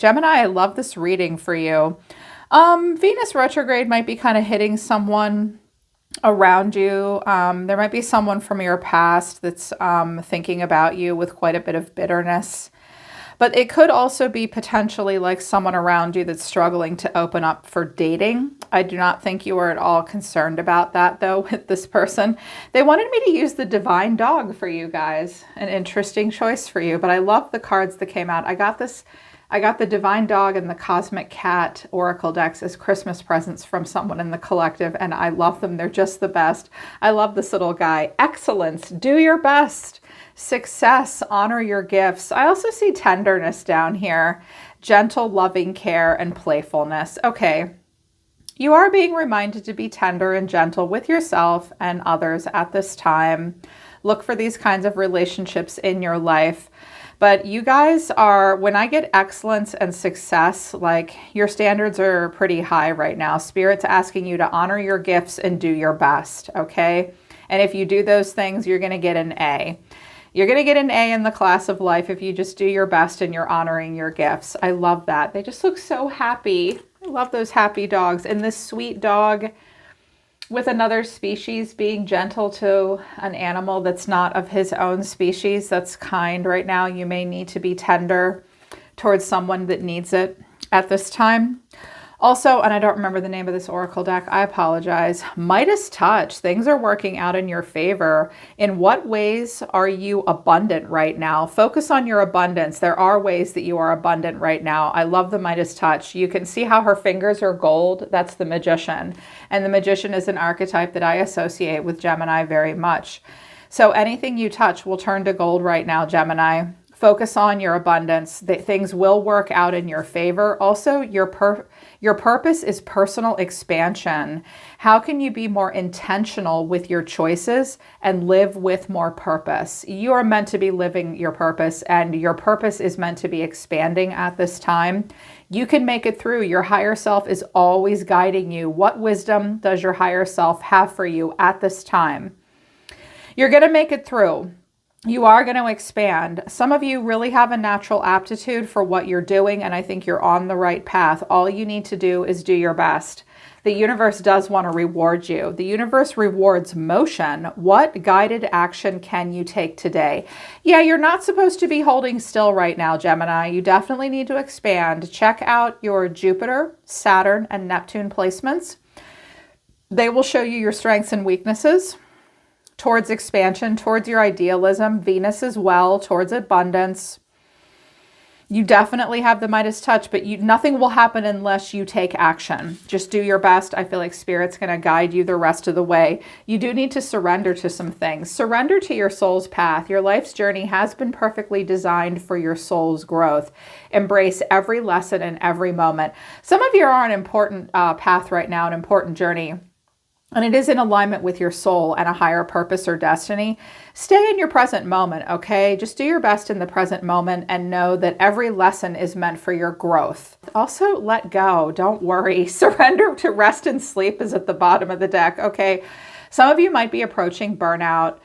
Gemini, I love this reading for you. Venus retrograde might be kind of hitting someone around you. There might be someone from your past that's thinking about you with quite a bit of bitterness. But it could also be potentially like someone around you that's struggling to open up for dating. I do not think you are at all concerned about that, though, with this person. They wanted me to use the divine dog for you guys. An interesting choice for you, but I love the cards that came out. I got the divine dog and the cosmic cat oracle decks as Christmas presents from someone in the collective, and I love them. They're just the best. I love this little guy. Excellence. Do your best. Success. Honor your gifts. I also see tenderness down here. Gentle, loving care and playfulness. Okay. You are being reminded to be tender and gentle with yourself and others at this time. Look for these kinds of relationships in your life. But you guys are, when I get excellence and success, like your standards are pretty high right now. Spirit's asking you to honor your gifts and do your best, okay? And if you do those things, you're going to get an A. You're going to get an A in the class of life if you just do your best and you're honoring your gifts. I love that. They just look so happy. I love those happy dogs. And this sweet dog with another species being gentle to an animal that's not of his own species, that's kind right now. You may need to be tender towards someone that needs it at this time. Also, and I don't remember the name of this oracle deck, I apologize. Midas touch. Things are working out in your favor. In what ways are you abundant right now? Focus on your abundance. There are ways that you are abundant right now. I love the Midas touch. You can see how her fingers are gold. That's the magician. And the magician is an archetype that I associate with Gemini very much. So anything you touch will turn to gold right now, Gemini. Focus on your abundance. Things will work out in your favor. Also, your purpose is personal expansion. How can you be more intentional with your choices and live with more purpose? You are meant to be living your purpose, and your purpose is meant to be expanding at this time. You can make it through. Your higher self is always guiding you. What wisdom does your higher self have for you at this time? You're going to make it through. You are going to expand. Some of you really have a natural aptitude for what you're doing, and I think you're on the right path. All you need to do is do your best. The universe does want to reward you. The universe rewards motion. What guided action can you take today? Yeah, you're not supposed to be holding still right now, Gemini. You definitely need to expand. Check out your Jupiter, Saturn, and Neptune placements. They will show you your strengths and weaknesses towards expansion, towards your idealism. Venus as well, towards abundance. You definitely have the Midas touch, but nothing will happen unless you take action. Just do your best. I feel like Spirit's going to guide you the rest of the way. You do need to surrender to some things. Surrender to your soul's path. Your life's journey has been perfectly designed for your soul's growth. Embrace every lesson and every moment. Some of you are on an important path right now, an important journey. And it is in alignment with your soul and a higher purpose or destiny. Stay in your present moment, okay? Just do your best in the present moment and know that every lesson is meant for your growth. Also, let go. Don't worry. Surrender to rest and sleep is at the bottom of the deck, okay? Some of you might be approaching burnout.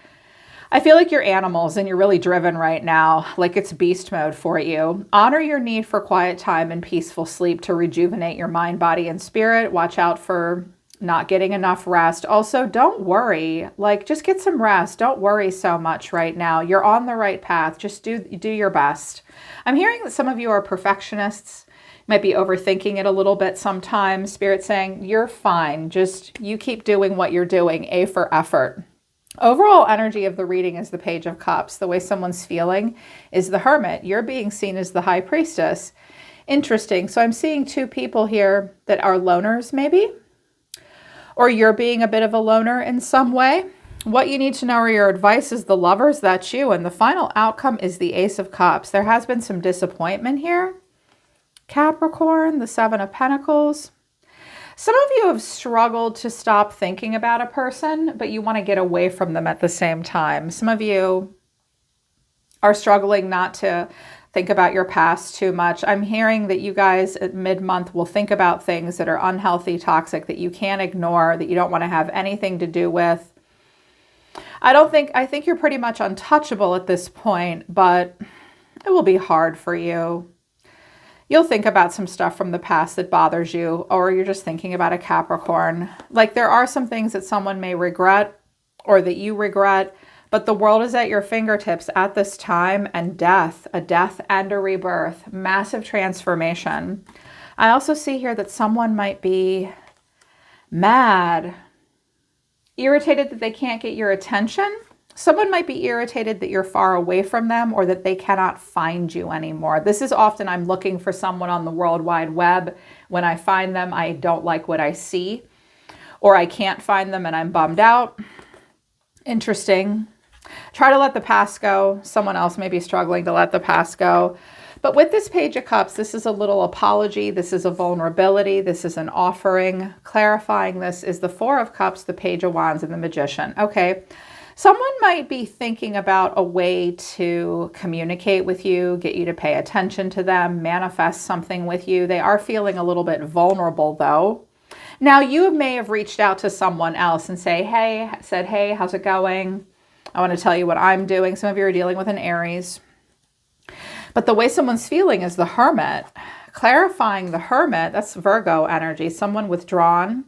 I feel like you're animals and you're really driven right now, like it's beast mode for you. Honor your need for quiet time and peaceful sleep to rejuvenate your mind, body, and spirit. Watch out for not getting enough rest. Also, don't worry. Just get some rest. Don't worry so much right now. You're on the right path. Just do your best. I'm hearing that some of you are perfectionists. Might be overthinking it a little bit sometimes. Spirit saying, you're fine. Just you keep doing what you're doing. A for effort. Overall energy of the reading is the Page of Cups. The way someone's feeling is the Hermit. You're being seen as the High Priestess. Interesting. So I'm seeing two people here that are loners, maybe. Or you're being a bit of a loner in some way. What you need to know or your advice is the Lovers, that's you. And the final outcome is the Ace of Cups. There has been some disappointment here. Capricorn, the Seven of Pentacles. Some of you have struggled to stop thinking about a person, but you want to get away from them at the same time. Some of you are struggling not to think about your past too much. I'm hearing that you guys at mid-month will think about things that are unhealthy, toxic, that you can't ignore, that you don't want to have anything to do with. I think you're pretty much untouchable at this point, but it will be hard for you. You'll think about some stuff from the past that bothers you, or you're just thinking about a Capricorn. Like there are some things that someone may regret or that you regret, but the world is at your fingertips at this time, and a death and a rebirth, massive transformation. I also see here that someone might be mad, irritated that they can't get your attention. Someone might be irritated that you're far away from them or that they cannot find you anymore. This is often I'm looking for someone on the World Wide Web. When I find them, I don't like what I see, or I can't find them and I'm bummed out. Interesting. Try to let the past go. Someone else may be struggling to let the past go. But with this Page of Cups, this is a little apology. This is a vulnerability. This is an offering. Clarifying this is the Four of Cups, the Page of Wands, and the Magician. Okay. Someone might be thinking about a way to communicate with you, get you to pay attention to them, manifest something with you. They are feeling a little bit vulnerable though. Now you may have reached out to someone else and said, hey, how's it going? I want to tell you what I'm doing. Some of you are dealing with an Aries. But the way someone's feeling is the Hermit. Clarifying the Hermit, that's Virgo energy, someone withdrawn,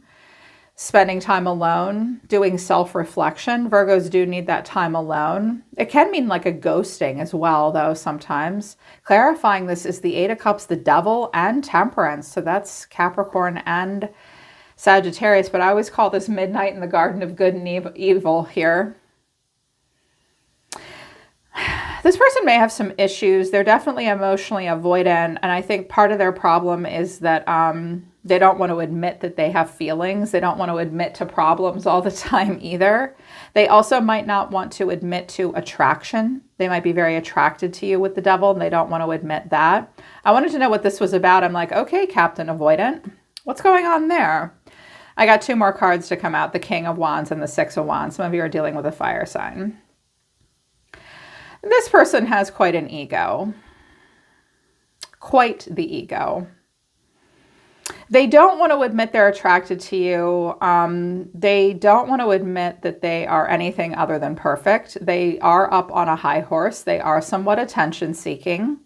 spending time alone, doing self-reflection. Virgos do need that time alone. It can mean like a ghosting as well, though, sometimes. Clarifying this is the Eight of Cups, the Devil, and Temperance. So that's Capricorn and Sagittarius. But I always call this Midnight in the Garden of Good and Evil here. This person may have some issues. They're definitely emotionally avoidant. And I think part of their problem is that they don't want to admit that they have feelings. They don't want to admit to problems all the time either. They also might not want to admit to attraction. They might be very attracted to you with the Devil, and they don't want to admit that. I wanted to know what this was about. I'm like, okay, Captain Avoidant, what's going on there? I got two more cards to come out, the King of Wands and the Six of Wands. Some of you are dealing with a fire sign. This person has quite an ego. Quite the ego. They don't want to admit they're attracted to you. They don't want to admit that they are anything other than perfect. They are up on a high horse. They are somewhat attention seeking.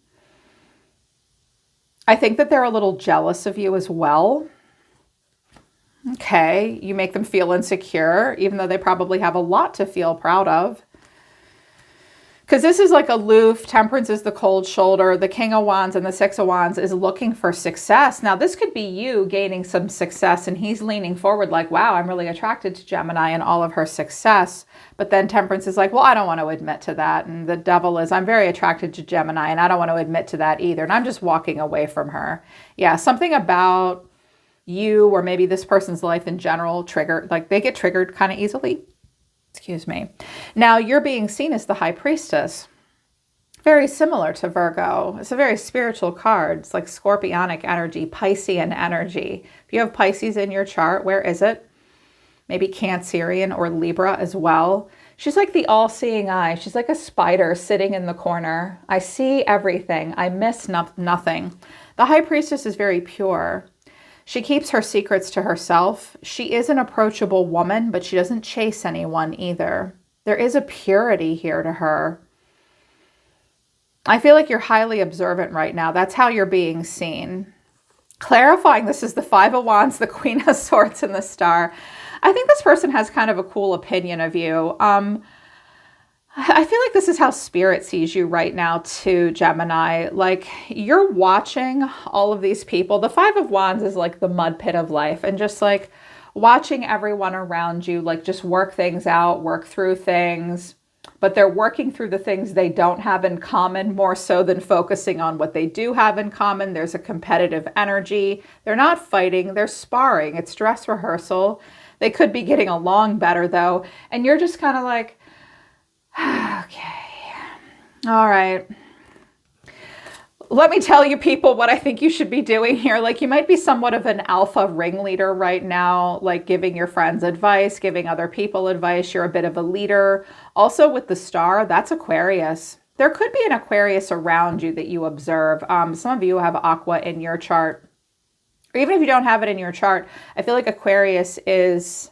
I think that they're a little jealous of you as well. Okay, you make them feel insecure, even though they probably have a lot to feel proud of. Because this is like aloof. Temperance is the cold shoulder. The King of Wands and the Six of Wands is looking for success. Now, this could be you gaining some success, and he's leaning forward like, wow, I'm really attracted to Gemini and all of her success. But then Temperance is like, well, I don't want to admit to that. And the Devil is, I'm very attracted to Gemini, and I don't want to admit to that either. And I'm just walking away from her. Yeah, something about you or maybe this person's life in general triggered, like they get triggered kind of easily. Excuse me. Now you're being seen as the High Priestess. Very similar to Virgo. It's a very spiritual card. It's like Scorpionic energy, Piscean energy. If you have Pisces in your chart, where is it? Maybe Cancerian or Libra as well. She's like the all-seeing eye. She's like a spider sitting in the corner. I see everything. I miss nothing. The High Priestess is very pure. She keeps her secrets to herself. She is an approachable woman, but she doesn't chase anyone either. There is a purity here to her. I feel like you're highly observant right now. That's how you're being seen. Clarifying, this is the Five of Wands, the Queen of Swords, and the Star. I think this person has kind of a cool opinion of you. I feel like this is how Spirit sees you right now too, Gemini. Like you're watching all of these people. The Five of Wands is like the mud pit of life, and just like watching everyone around you, like just work things out, work through things, but they're working through the things they don't have in common more so than focusing on what they do have in common. There's a competitive energy. They're not fighting, they're sparring. It's dress rehearsal. They could be getting along better though. And you're just kind of like, okay, all right. Let me tell you people what I think you should be doing here. Like you might be somewhat of an alpha ringleader right now, like giving your friends advice, giving other people advice. You're a bit of a leader. Also with the Star, that's Aquarius. There could be an Aquarius around you that you observe. Some of you have Aqua in your chart. Or even if you don't have it in your chart, I feel like Aquarius is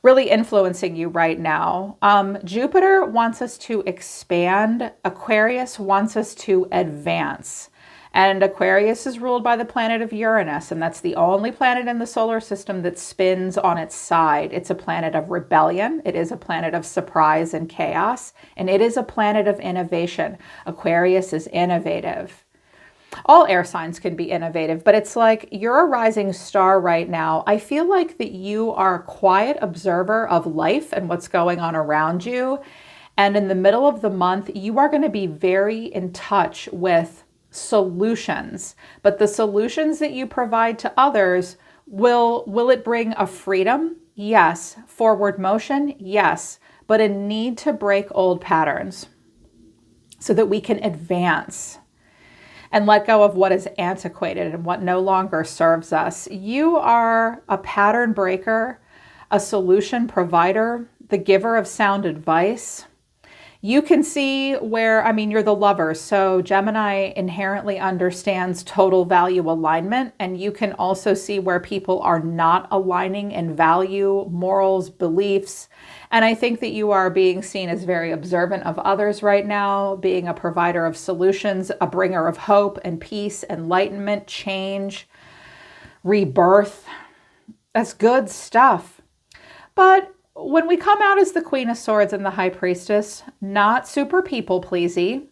really influencing you right now. Jupiter wants us to expand. Aquarius wants us to advance. And Aquarius is ruled by the planet of Uranus, and that's the only planet in the solar system that spins on its side. It's a planet of rebellion. It is a planet of surprise and chaos, and it is a planet of innovation. Aquarius is innovative. All air signs can be innovative, but it's like you're a rising star right now. I feel like that you are a quiet observer of life and what's going on around you. And in the middle of the month, you are going to be very in touch with solutions. But the solutions that you provide to others, will it bring a freedom? Yes. Forward motion? Yes. But a need to break old patterns so that we can advance and let go of what is antiquated and what no longer serves us. You are a pattern breaker, a solution provider, the giver of sound advice. You can see where, you're the lover. So Gemini inherently understands total value alignment. And you can also see where people are not aligning in value, morals, beliefs. And I think that you are being seen as very observant of others right now, being a provider of solutions, a bringer of hope and peace, enlightenment, change, rebirth. That's good stuff. But when we come out as the Queen of Swords and the High Priestess, not super people-pleasy.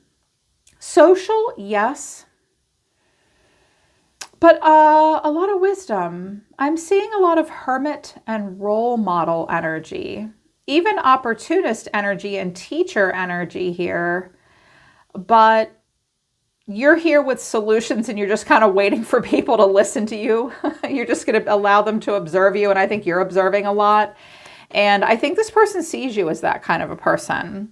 Social, yes. But a lot of wisdom. I'm seeing a lot of hermit and role model energy. Even opportunist energy and teacher energy here. But you're here with solutions and you're just kind of waiting for people to listen to you. You're just going to allow them to observe you. And I think you're observing a lot. And I think this person sees you as that kind of a person.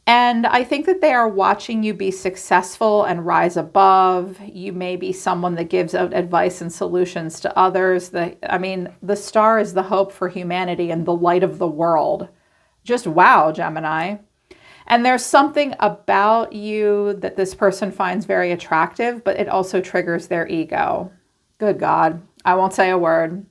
And I think that they are watching you be successful and rise above. You may be someone that gives out advice and solutions to others. The star is the hope for humanity and the light of the world. Just wow, Gemini. And there's something about you that this person finds very attractive, but it also triggers their ego. Good God. I won't say a word.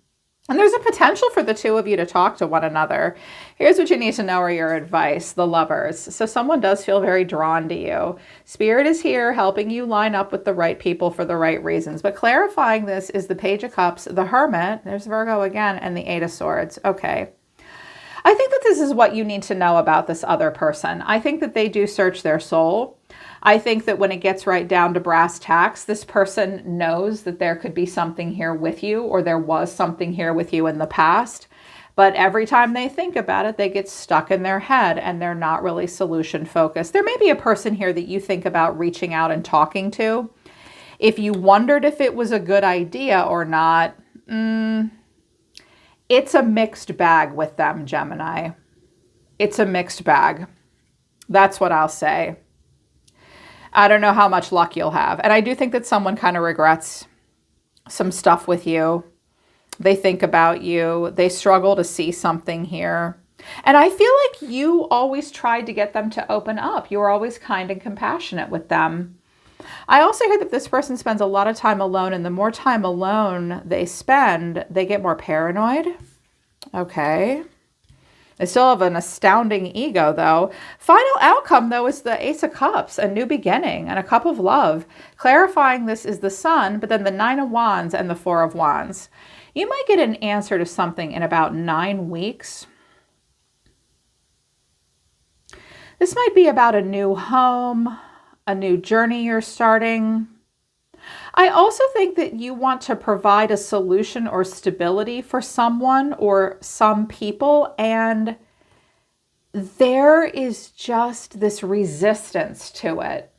And there's a potential for the two of you to talk to one another. Here's what you need to know, or your advice, the lovers. So someone does feel very drawn to you. Spirit is here helping you line up with the right people for the right reasons. But clarifying this is the Page of Cups, the Hermit, there's Virgo again, and the Eight of Swords. Okay. I think that this is what you need to know about this other person. I think that they do search their soul. I think that when it gets right down to brass tacks, this person knows that there could be something here with you, or there was something here with you in the past. But every time they think about it, they get stuck in their head and they're not really solution focused. There may be a person here that you think about reaching out and talking to. If you wondered if it was a good idea or not, it's a mixed bag with them, Gemini. It's a mixed bag. That's what I'll say. I don't know how much luck you'll have. And I do think that someone kind of regrets some stuff with you. They think about you. They struggle to see something here. And I feel like you always tried to get them to open up. You were always kind and compassionate with them. I also hear that this person spends a lot of time alone, and the more time alone they spend, they get more paranoid. Okay. They still have an astounding ego, though. Final outcome, though, is the Ace of Cups, a new beginning and a cup of love. Clarifying this is the Sun, but then the Nine of Wands and the Four of Wands. You might get an answer to something in about 9 weeks. This might be about a new home, a new journey you're starting. I also think that you want to provide a solution or stability for someone or some people, and there is just this resistance to it.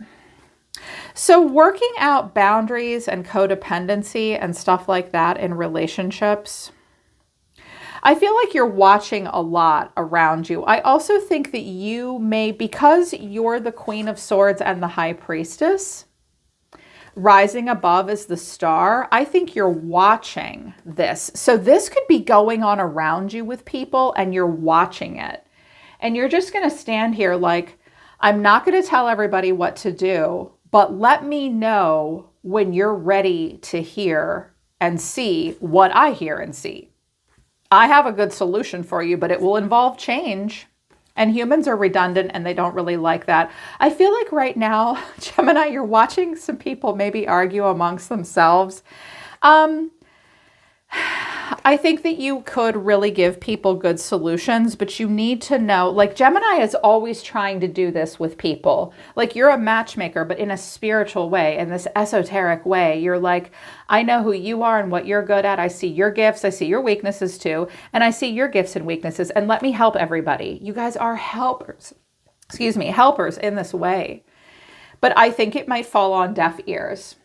So working out boundaries and codependency and stuff like that in relationships, I feel like you're watching a lot around you. I also think that you may, because you're the Queen of Swords and the High Priestess, rising above as the star, I think you're watching this. So this could be going on around you with people and you're watching it. And you're just going to stand here like, I'm not going to tell everybody what to do, but let me know when you're ready to hear and see what I hear and see. I have a good solution for you, but it will involve change. And humans are redundant and they don't really like that. I feel like right now, Gemini, you're watching some people maybe argue amongst themselves. I think that you could really give people good solutions, but you need to know, like Gemini is always trying to do this with people. Like you're a matchmaker, but in a spiritual way, in this esoteric way. You're like, I know who you are and what you're good at. I see your gifts. I see your weaknesses too. And I see your gifts and weaknesses. And let me help everybody. You guys are helpers. Excuse me, helpers in this way. But I think it might fall on deaf ears.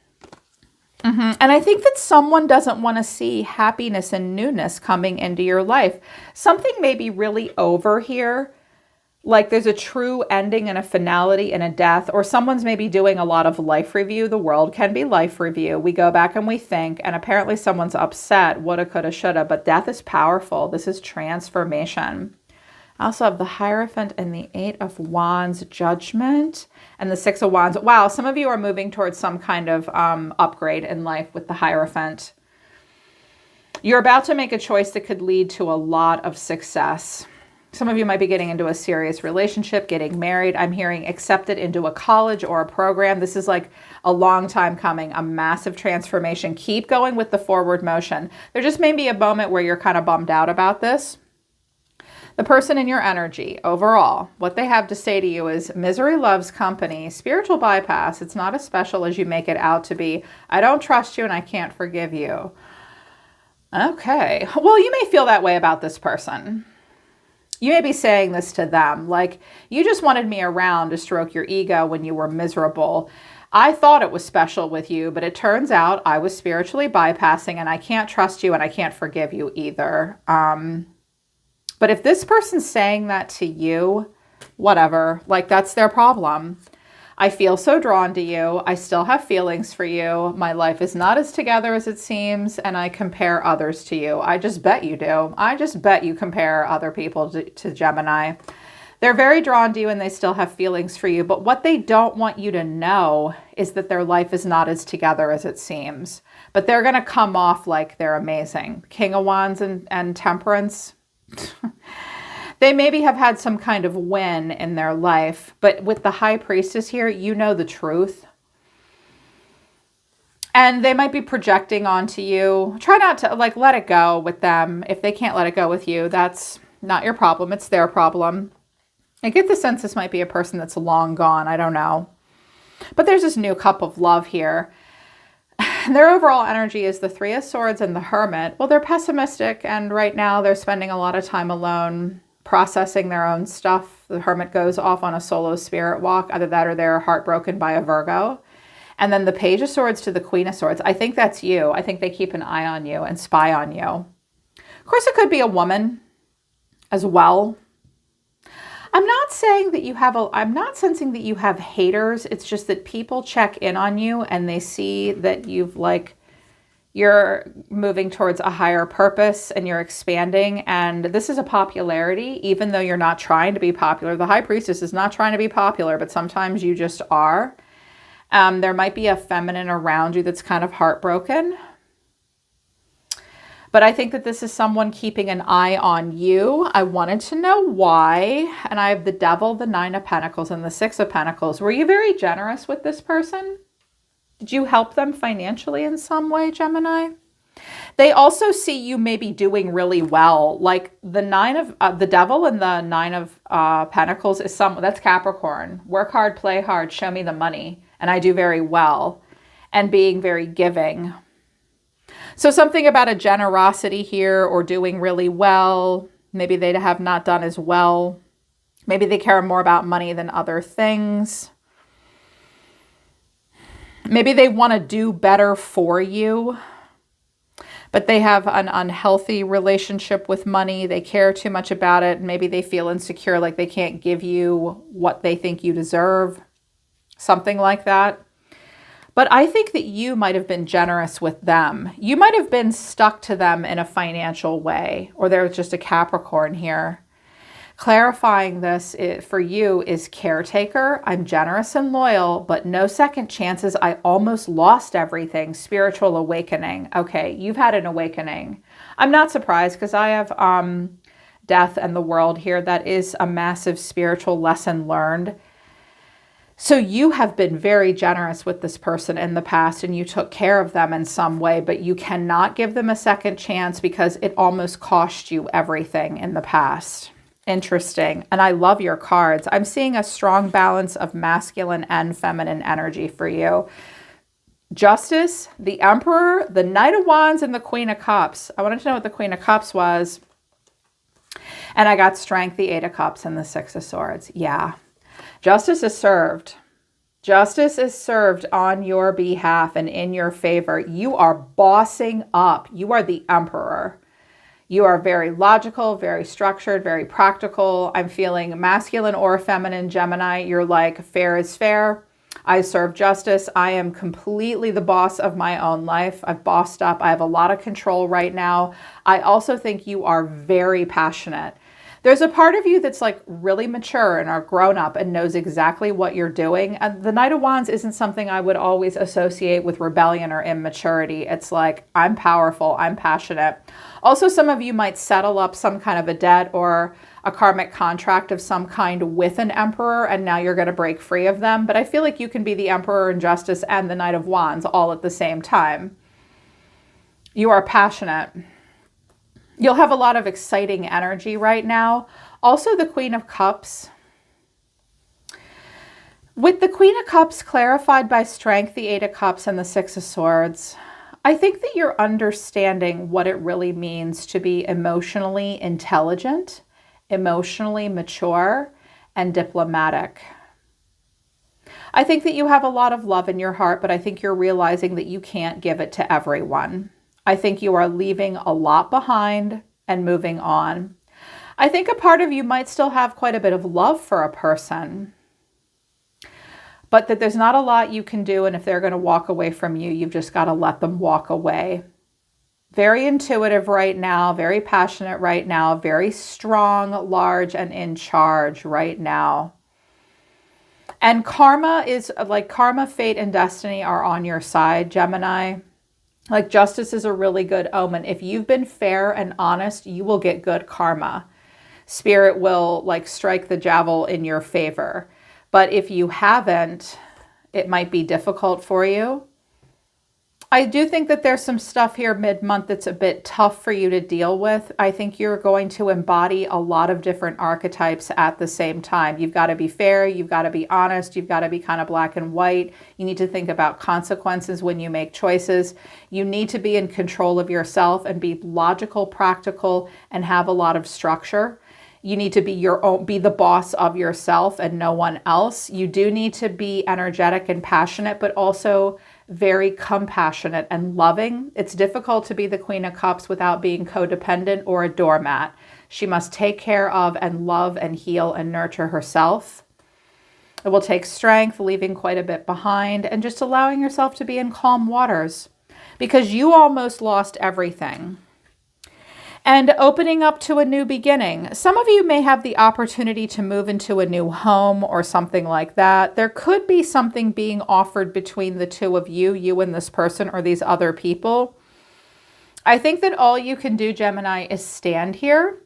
And I think that someone doesn't want to see happiness and newness coming into your life. Something may be really over here, like there's a true ending and a finality and a death, or someone's maybe doing a lot of life review. The world can be life review. We go back and we think, and apparently someone's upset, woulda, coulda, shoulda, but death is powerful. This is transformation. I also have the Hierophant and the Eight of Wands, Judgment, and the Six of Wands. Wow, some of you are moving towards some kind of upgrade in life with the Hierophant. You're about to make a choice that could lead to a lot of success. Some of you might be getting into a serious relationship, getting married. I'm hearing accepted into a college or a program. This is like a long time coming, a massive transformation. Keep going with the forward motion. There just may be a moment where you're kind of bummed out about this. The person in your energy, overall, what they have to say to you is misery loves company, spiritual bypass. It's not as special as you make it out to be. I don't trust you and I can't forgive you. Okay. Well, you may feel that way about this person. You may be saying this to them, like, you just wanted me around to stroke your ego when you were miserable. I thought it was special with you, but it turns out I was spiritually bypassing and I can't trust you and I can't forgive you either. But if this person's saying that to you, whatever, like that's their problem. I feel so drawn to you. I still have feelings for you. My life is not as together as it seems, and I compare others to you. I just bet you do. I just bet you compare other people to Gemini. They're very drawn to you and they still have feelings for you. But what they don't want you to know is that their life is not as together as it seems. But they're going to come off like they're amazing. King of Wands and Temperance. They maybe have had some kind of win in their life, but with the High Priestess here, you know the truth. And they might be projecting onto you. Try not to let it go with them. If they can't let it go with you, that's not your problem. It's their problem. I get the sense this might be a person that's long gone. I don't know. But there's this new cup of love here. Their overall energy is the Three of Swords and the Hermit. Well, they're pessimistic, and right now they're spending a lot of time alone processing their own stuff. The Hermit goes off on a solo spirit walk. Either that or they're heartbroken by a Virgo. And then the Page of Swords to the Queen of Swords. I think that's you. I think they keep an eye on you and spy on you. Of course, it could be a woman as well. I'm not saying that you have I'm not sensing that you have haters. It's just that people check in on you and they see that you're moving towards a higher purpose and you're expanding. And this is a popularity, even though you're not trying to be popular. The High Priestess is not trying to be popular, but sometimes you just are. There might be a feminine around you that's kind of heartbroken. But I think that this is someone keeping an eye on you. I wanted to know why. And I have the Devil, the Nine of Pentacles, and the Six of Pentacles. Were you very generous with this person? Did you help them financially in some way, Gemini? They also see you maybe doing really well. Like the the Devil and the Nine of Pentacles is that's Capricorn. Work hard, play hard, show me the money. And I do very well. And being very giving. So something about a generosity here or doing really well. Maybe they have not done as well. Maybe they care more about money than other things. Maybe they want to do better for you, but they have an unhealthy relationship with money. They care too much about it. Maybe they feel insecure, like they can't give you what they think you deserve. Something like that. But I think that you might have been generous with them. You might have been stuck to them in a financial way, or there's just a Capricorn here. Clarifying this for you is caretaker. I'm generous and loyal, but no second chances. I almost lost everything. Spiritual awakening. Okay, you've had an awakening. I'm not surprised because I have death and the world here. That is a massive spiritual lesson learned. So you have been very generous with this person in the past and you took care of them in some way, but you cannot give them a second chance because it almost cost you everything in the past. Interesting. And I love your cards. I'm seeing a strong balance of masculine and feminine energy for you. Justice, the Emperor, the Knight of Wands, and the Queen of Cups. I wanted to know what the Queen of Cups was. And I got Strength, the Eight of Cups, and the Six of Swords. Yeah. Justice is served. Justice is served on your behalf and in your favor. You are bossing up. You are the Emperor. You are very logical, very structured, very practical. I'm feeling masculine or feminine, Gemini. You're like, fair is fair. I serve justice. I am completely the boss of my own life. I've bossed up. I have a lot of control right now. I also think you are very passionate. There's a part of you that's like really mature and are grown up and knows exactly what you're doing. And the Knight of Wands isn't something I would always associate with rebellion or immaturity. It's like, I'm powerful, I'm passionate. Also, some of you might settle up some kind of a debt or a karmic contract of some kind with an Emperor, and now you're going to break free of them. But I feel like you can be the Emperor in Justice and the Knight of Wands all at the same time. You are passionate. You'll have a lot of exciting energy right now. Also, the Queen of Cups. With the Queen of Cups clarified by Strength, the Eight of Cups, and the Six of Swords, I think that you're understanding what it really means to be emotionally intelligent, emotionally mature, and diplomatic. I think that you have a lot of love in your heart, but I think you're realizing that you can't give it to everyone. I think you are leaving a lot behind and moving on. I think a part of you might still have quite a bit of love for a person, but that there's not a lot you can do. And if they're going to walk away from you, you've just got to let them walk away. Very intuitive right now, very passionate right now, very strong, large, and in charge right now. And karma is like karma, fate, and destiny are on your side, Gemini. Like justice is a really good omen. If you've been fair and honest, you will get good karma. Spirit will like strike the javel in your favor. But if you haven't, it might be difficult for you. I do think that there's some stuff here mid-month that's a bit tough for you to deal with. I think you're going to embody a lot of different archetypes at the same time. You've got to be fair. You've got to be honest. You've got to be kind of black and white. You need to think about consequences when you make choices. You need to be in control of yourself and be logical, practical, and have a lot of structure. You need to be your own, be the boss of yourself and no one else. You do need to be energetic and passionate, but also very compassionate and loving. It's difficult to be the Queen of Cups without being codependent or a doormat. She must take care of and love and heal and nurture herself. It will take strength, leaving quite a bit behind, and just allowing yourself to be in calm waters because you almost lost everything. And opening up to a new beginning. Some of you may have the opportunity to move into a new home or something like that. There could be something being offered between the two of you, you and this person or these other people. I think that all you can do, Gemini, is stand here.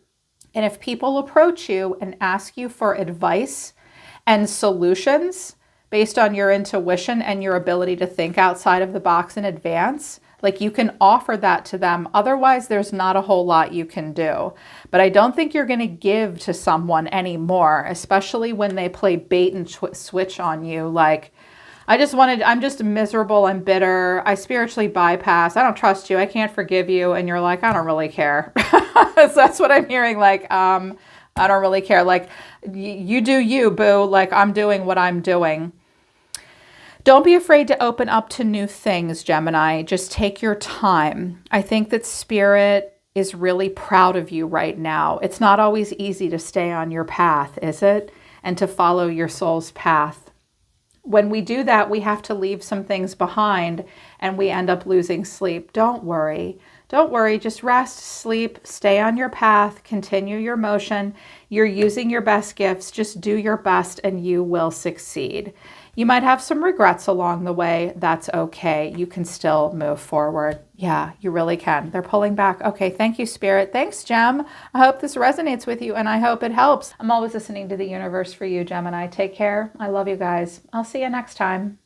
And if people approach you and ask you for advice and solutions based on your intuition and your ability to think outside of the box in advance, like you can offer that to them. Otherwise, there's not a whole lot you can do. But I don't think you're going to give to someone anymore, especially when they play bait and switch on you. Like, I'm just miserable and bitter. I spiritually bypass. I don't trust you. I can't forgive you. And you're like, I don't really care. So that's what I'm hearing. Like, I don't really care. Like, you do you, boo. Like, I'm doing what I'm doing. Don't be afraid to open up to new things, Gemini. Just take your time. I think that Spirit is really proud of you right now. It's not always easy to stay on your path, is it? And to follow your soul's path. When we do that, we have to leave some things behind and we end up losing sleep. Don't worry. Don't worry. Just rest, sleep, stay on your path, continue your motion. You're using your best gifts. Just do your best and you will succeed. You might have some regrets along the way. That's okay. You can still move forward. Yeah, you really can. They're pulling back. Okay, thank you, Spirit. Thanks, Gem. I hope this resonates with you, and I hope it helps. I'm always listening to the universe for you, Gemini. Take care. I love you guys. I'll see you next time.